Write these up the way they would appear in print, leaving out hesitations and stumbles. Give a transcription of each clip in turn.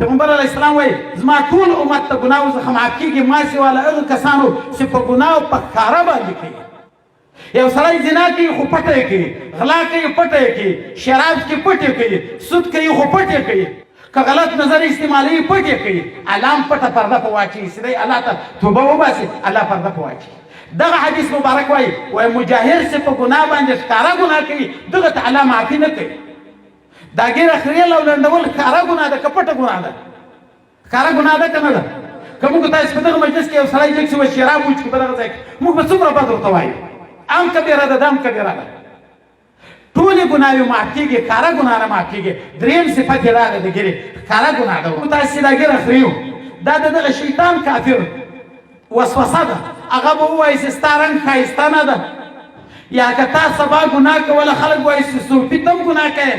پیغمبر علیه السلام وایي زما ټول امت ته ګناه څخه معاف کېږي ما سوا له هغو کسانو چې په ګناهو په ښکاره باندې کوي. یو سړی زنا کوي خو پټه یې کوي، غلا کوي پټه یې کوي، شراب کې پټ یې کوي، سود کوي خو پټ یې کوي، که غلط نظر استعمالوي پټ یې کوي، الله هم پټه پرده په واچوي، سیدی الله ته توبه وباسي الله پرده په واچوي. دغه حدیث مبارک وایي مجاهر چې په ګناه باندې ښکاره ګناه کوي دغه ته الله معافي نه کوي. دا ږیره خریل او لنډول ښکاره ګناه ده که پټه ګناه ده؟ ښکاره ګناه ده که نه ده؟ که موږ تاسې په دغه مجلس کې یو سړی جګ شي شراب وڅښي په دغه ځای کې موږ به څومره بد ورته وایو؟ ام کبیره ده دم کبیره ده. ټولې ګناوې معاف کېږي، ښکاره ګناه نه معاف کېږي. درېیم صفت یې راغی د ږیرې ښکاره ګناه ده. تاسې دا ږیره خریو دا د دغه شیطان کافر وسوسه ده. هغه به ووایي چې ستا رنګ ښایسته نه ده، یا که تا سبا ګناه کوله خلک وایي چې صوفي ته هم ګناه کوې.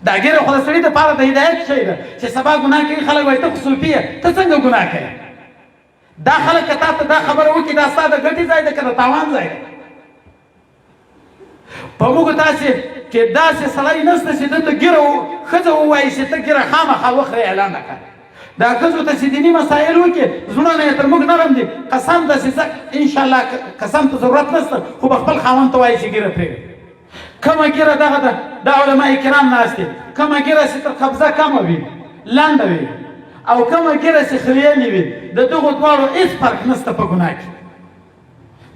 دا ږیره خو د سړي دپاره د هدایت شی ده چې سبا ګناه کوي خلک وایي ته خو صوفي یې ته څنګه ګناه کوې. دا خلک که تا ته دا خبره وکړي دا ستا د ګټې ځای ده که د تاوان ځای ده. په موږ تاسې کې داسې سړی نشته چې ده ته ږیره ښځه ووایي چې ته ږیره خامخا وخورې اعلان کړه. دا ښځو ته چې دیني مسایل وکړي زړونه یې تر موږ نرم دي. قسم داسې انشاءالله قسم ته ضرورت نشته خو به خپل خاوند ته وایي چې ږیره پرېږده. کومه ږیره دغه ده دا علما کرام ناست دي. کومه ږیره چې تر قبضه کمه وي لنډه وي او کومه ږیره چې خریلې وي د دغو دواړو هېڅ فرق نشته په ګناه کې.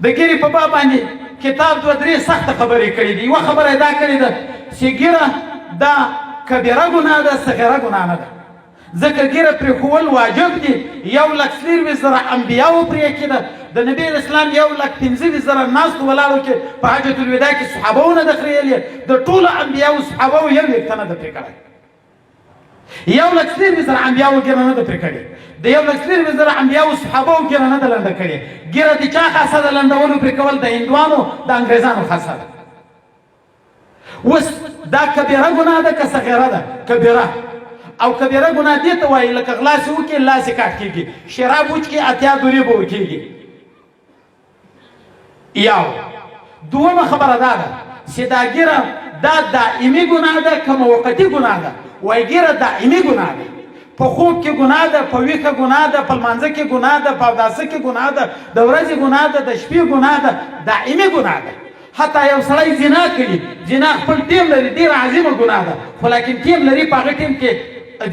د ږیرې په باب باندې کتاب دوه درې سخته خبرې کړي دي. یوه خبره یې دا کړې ده چې ږیره دا کبیره ګناه ده صغیره ګناه نه ده. ځکه ږیره پرېښول واجب دي. 1,40,000 انبیاو پرې کېده. د نبی اسلام 1,15,000 ناستو ولاړو کې په حجة الوداع کې صحابهو نه ده خریلې. د ټولو انبیاو صحابهو یو یک ته نه ده پرې کړی. 1,40,000 انبیاو ږیره نه ده پرې کړې. د 1,40,000 انبیاو صحابهو ږیره نه ده لنډه کړې. ږیره د چا خاصه ده لنډولو پرې کول؟ د هندوانو د انګریزانو خاصه ده. اوس دا کبیره ګناه ده که صغیره ده؟ کبیره. او کبیره ګناه دې ته وایي لکه غلا چې وکړي لاس یې کاټ کېږي، شراب وڅښي 80 دورې به ورکېږي. یو دومه خبره دا ده چې دا ږیره دا دائمي ګناه ده که موقتي ګناه ده؟ وایي ږیره دائمي ګناه ده. په خوب کې ګناه ده، په ویښه ګناه ده، په لمانځه کې ګناه ده، په اوداسه کې ګناه ده، د ورځې ګناه ده، د شپې ګناه ده، دائمي ګناه ده. حتی یو سړی زنا کوي، زنا خپل ټیم لري ډېره عظیمه ګناه ده خو لیکن ټیم لري په هغه ټیم کې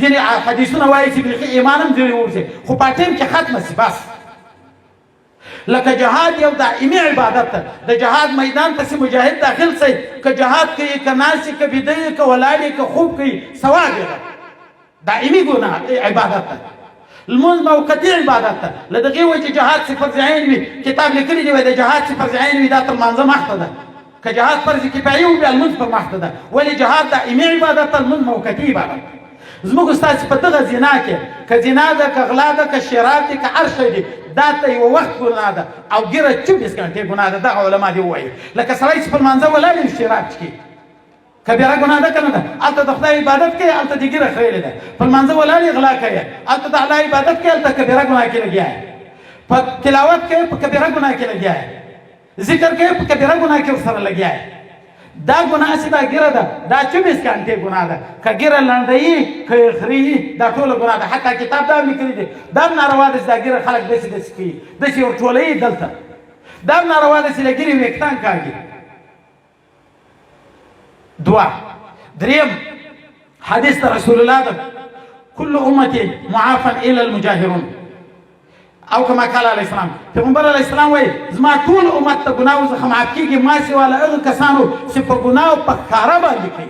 ځینې حدیثونه وایي چې بیخي ایمان هم ځینې ووځي خو په ټیم کې ختمه شي بس. لکه جهاد یو دائمي عبادت ده. د جهاد میدان ته چې مجاهد داخل شي که جهاد کوي که ناست که بیده یې که ولاړ یې که خوب کوي ثواب یې ده. دائمي ګناه عبادت ده. لمونځ موقتي عبادت ده. له دغې وجې جهاد چې فرض عین وي کتاب لیکلی دی وایي د جهاد چې فرض عین وي دا تر لمانځه مخته ده. که جهاد فرض کفایي وي بیا لمونځ پر مخته ده. ولې جهاد دائمي عبادت ده لمونځ موقتي عبادت ده. زموږ ستاسې په دغه زنا کې که زنا ده که غلا ده که شراب دي که هر شی دي دا ته یوه وخت ګناه ده او ږیره 24 ګنټې ګناه ده. دغه علما دې ووایي لکه سړی چې په لمانځه ولاړ وي شراب څښي کبیره ګناه ده که نه ده؟ هلته د خدای عبادت کوي هلته د ږیره خریلې ده. په لمانځه ولاړ یې غلا کوي هلته د الله عبادت کوي هلته کبیره ګناه کې لګیا یې. په تلاوت کوي په کبیره ګناه کې لګیا یې. ذکر کوي په کبیره ګناه کې ورسره لګیا یې. دا ګناه چې دا ږیره ده دا 24 ګنټې ګناه ده. که ږیره لنډوي که یې خري دا ټوله ګناه ده. حتی کتاب دا هم لیکلي دي دا هم ناروا ده چې دا ږیره خلک داسې داسې کوي داسې ورټولوي دلته. دا هم ناروا ده چې له ږیرې ویښتان کاږي. دوه دریم حدیث د رسول الله ده کل امتي معافا الا المجاهرون او کما قال علیه السلام. پیغمبر علیه السلام وایي زما ټول امت ته ګناهو څخه معاف کېږي ما سوا له هغو کسانو چې په ګناهو په ښکاره باندې کوي.